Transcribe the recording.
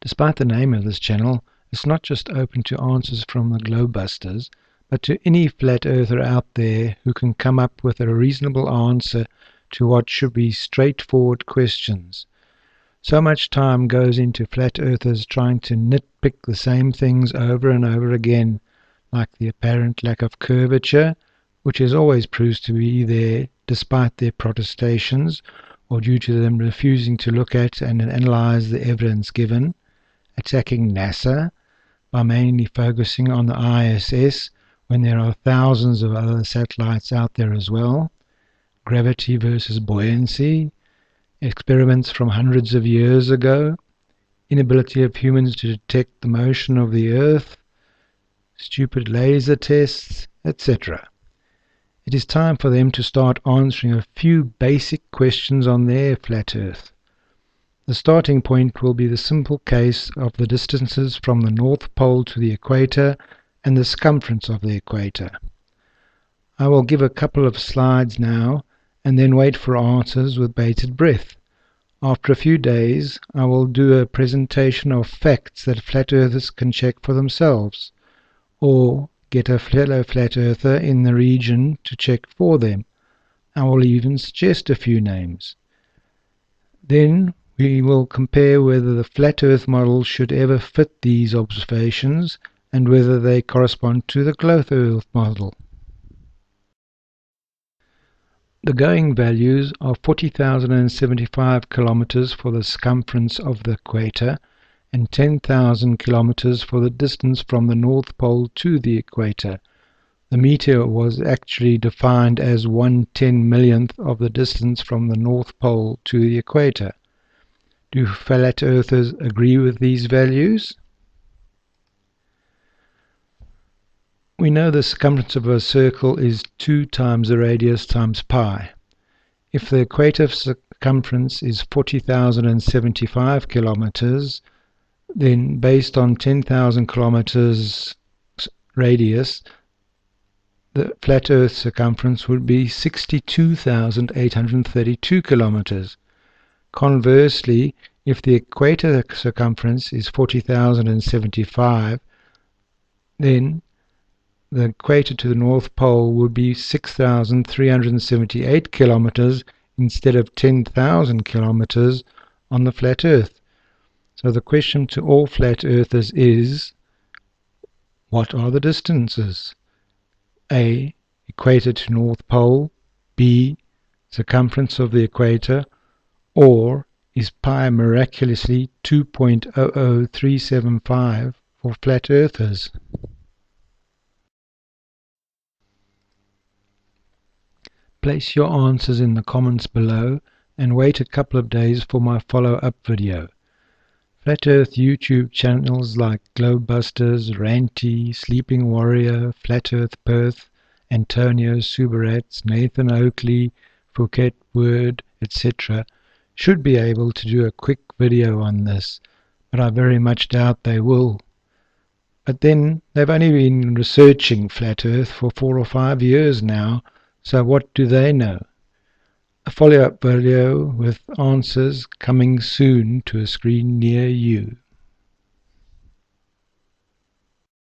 Despite the name of this channel, it's not just open to answers from the GlobeBusters, but to any flat earther out there who can come up with a reasonable answer to what should be straightforward questions. So much time goes into flat earthers trying to nitpick the same things over and over again, like the apparent lack of curvature, which is always proves to be there despite their protestations, or due to them refusing to look at and analyze the evidence given, attacking NASA by mainly focusing on the ISS when there are thousands of other satellites out there as well, gravity versus buoyancy, experiments from hundreds of years ago, inability of humans to detect the motion of the Earth, stupid laser tests, etc. It is time for them to start answering a few basic questions on their flat Earth. The starting point will be the simple case of the distances from the North Pole to the Equator and the circumference of the Equator. I will give a couple of slides now and then wait for answers with bated breath. After a few days, I will do a presentation of facts that flat earthers can check for themselves, or get a fellow flat earther in the region to check for them. I will even suggest a few names. Then we will compare whether the flat earth model should ever fit these observations and whether they correspond to the globe earth model. The going values are 40,075 kilometers for the circumference of the equator and 10,000 kilometers for the distance from the North Pole to the equator. The meter was actually defined as 1/10,000,000th of the distance from the North Pole to the equator. Do flat earthers agree with these values? We know the circumference of a circle is 2 times the radius times pi. If the equator circumference is 40,075 kilometers, then based on 10,000 kilometers radius, the flat Earth circumference would be 62,832 kilometers. Conversely, if the equator circumference is 40,075, then the equator to the North Pole would be 6,378 kilometers instead of 10,000 kilometers on the flat Earth. So the question to all flat earthers is, what are the distances? A. Equator to North Pole. B. Circumference of the equator. Or is pi miraculously 2.00375 for flat earthers? Place your answers in the comments below and wait a couple of days for my follow-up video. Flat Earth YouTube channels like GlobeBusters, Ranty, Sleeping Warrior, Flat Earth Perth, Antonio Subarats, Nathan Oakley, Phuket Word, etc. should be able to do a quick video on this, but I very much doubt they will. But then, they've only been researching Flat Earth for 4 or 5 years now, so what do they know? A follow-up video with answers coming soon to a screen near you.